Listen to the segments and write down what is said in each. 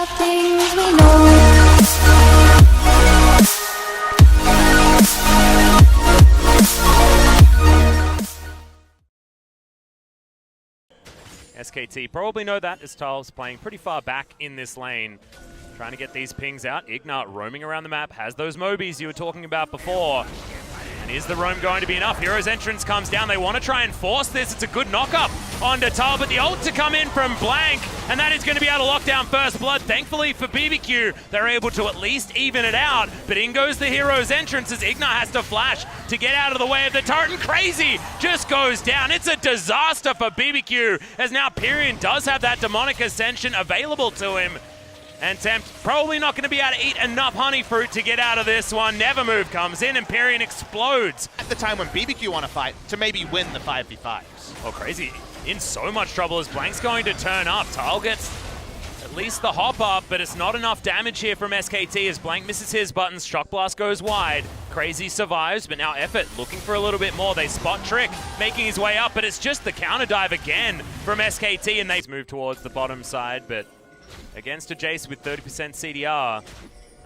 things we know. SKT probably know that as Tal's playing pretty far back in this lane. Trying to get these pings out. Ignat roaming around the map, has those Mobies you were talking about before. And is the roam going to be enough? Hero's entrance comes down. They want to try and force this. It's a good knock-up onto Tal, but the ult to come in from Blank, and that is going to be able to lock down first blood. Thankfully for BBQ, they're able to at least even it out, but in goes the Hero's entrance as Ignat has to flash to get out of the way of the turret, and Crazy just goes down. It's a disaster for BBQ, as now Pyrion does have that Demonic Ascension available to him. And Tempt probably not going to be able to eat enough honey fruit to get out of this one. Nevermove comes in and Pyrion explodes. At the time when BBQ want to fight to maybe win the 5v5s. Oh, Crazy in so much trouble as Blank's going to turn up. Tal gets at least the hop up, but it's not enough damage here from SKT as Blank misses his buttons. Shock Blast goes wide. Crazy survives, but now Effort looking for a little bit more. They spot Trick making his way up, but it's just the counter dive again from SKT, and they move towards the bottom side, but against a Jace with 30% CDR,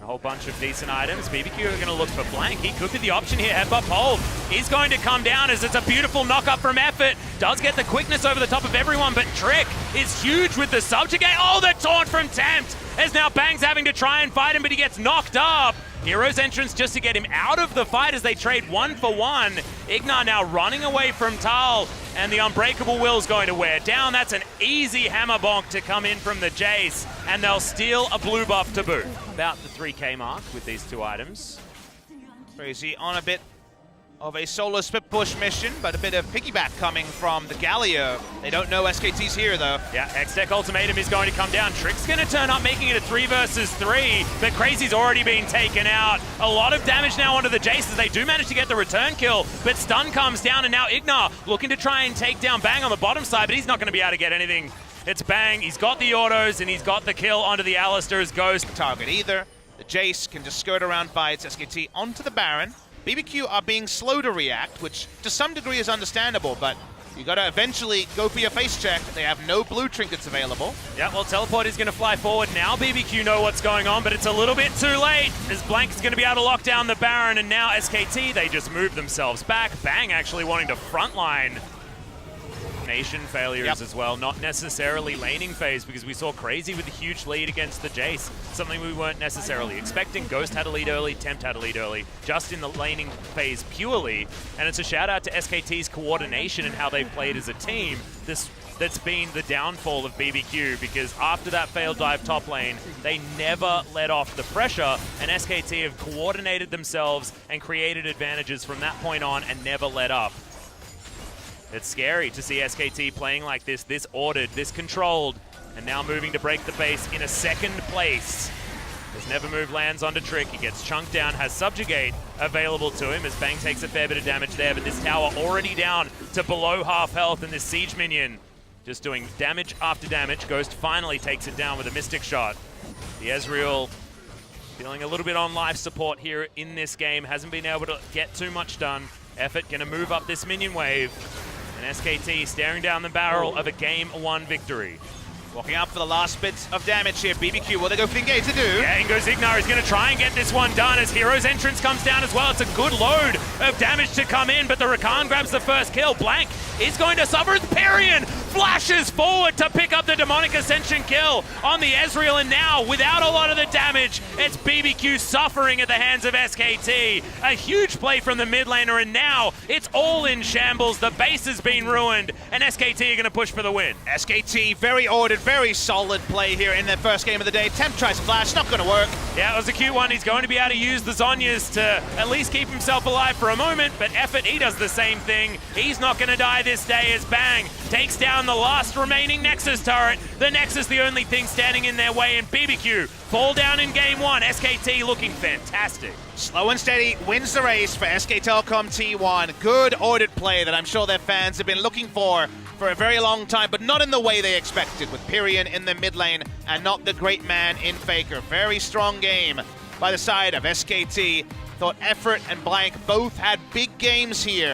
a whole bunch of decent items. BBQ are going to look for Blank. He could be the option here. Headbutt hold. He's going to come down as it's a beautiful knock-up from Effort. Does get the quickness over the top of everyone, but Trick is huge with the subjugate. Oh, the taunt from Tempt! As now Bang's having to try and fight him, but he gets knocked up. Hero's entrance just to get him out of the fight as they trade 1 for 1. Ignat now running away from Tal, and the Unbreakable Will's going to wear down. That's an easy hammer bonk to come in from the Jace, and they'll steal a blue buff to boot. About the 3k mark with these two items. Crazy on a bit of a solo split push mission, but a bit of piggyback coming from the Galio. They don't know SKT's here though. Yeah, X-Tech Ultimatum is going to come down. Trick's going to turn up, making it a 3 versus 3, but Crazy's already been taken out. A lot of damage now onto the Jaces. They do manage to get the return kill, but stun comes down, and now Ignat looking to try and take down Bang on the bottom side, but he's not going to be able to get anything. It's Bang. He's got the autos, and he's got the kill onto the Alistair's Ghost. Target either. The Jace can just skirt around fights. SKT onto the Baron. BBQ are being slow to react, which to some degree is understandable, but you gotta eventually go for your face check. They have no blue trinkets available. Yeah, well, Teleport is gonna fly forward. Now BBQ know what's going on, but it's a little bit too late, as Blank is gonna be able to lock down the Baron, and now SKT, they just move themselves back. Bang actually wanting to frontline. Nation failures as well, not necessarily laning phase, because we saw Crazy with a huge lead against the Jace, something we weren't necessarily expecting. Ghost had a lead early, Tempt had a lead early, just in the laning phase purely, and it's a shout out to SKT's coordination and how they've played as a team. That's been the downfall of BBQ, because after that failed dive top lane, they never let off the pressure, and SKT have coordinated themselves and created advantages from that point on and never let up. It's scary to see SKT playing like this ordered, this controlled, and now moving to break the base in a second place. As Nevermove lands onto Trick, he gets chunked down, has Subjugate available to him as Bang takes a fair bit of damage there, but this tower already down to below half health, and this Siege minion just doing damage after damage. Ghost finally takes it down with a Mystic Shot. The Ezreal feeling a little bit on life support here in this game, hasn't been able to get too much done. Effort gonna move up this minion wave. And SKT staring down the barrel of a Game 1 victory. Walking up for the last bit of damage here. BBQ, will they go for the engage to do? Yeah, in goes Ignar. He's going to try and get this one done as Hero's entrance comes down as well. It's a good load of damage to come in, but the Rakan grabs the first kill. Blank is going to suffer as Pyrion flashes forward to pick up the Demonic Ascension kill on the Ezreal, and now, without a lot of the damage, it's BBQ suffering at the hands of SKT. A huge play from the mid laner, and now it's all in shambles. The base has been ruined, and SKT are going to push for the win. SKT, very ordered, very solid play here in their first game of the day. Tempt tries to flash, not going to work. Yeah, it was a cute one. He's going to be able to use the Zhonya's to at least keep himself alive for a moment, but Effort, he does the same thing. He's not going to die this day as Bang takes down the last remaining Nexus turret. The Nexus, the only thing standing in their way, and BBQ fall down in game 1. SKT looking fantastic. Slow and steady wins the race for SK Telecom T1. Good ordered play that I'm sure their fans have been looking for a very long time, but not in the way they expected, with Pyrion in the mid lane and not the great man in Faker. Very strong game by the side of SKT. Thought Effort and Blank both had big games here.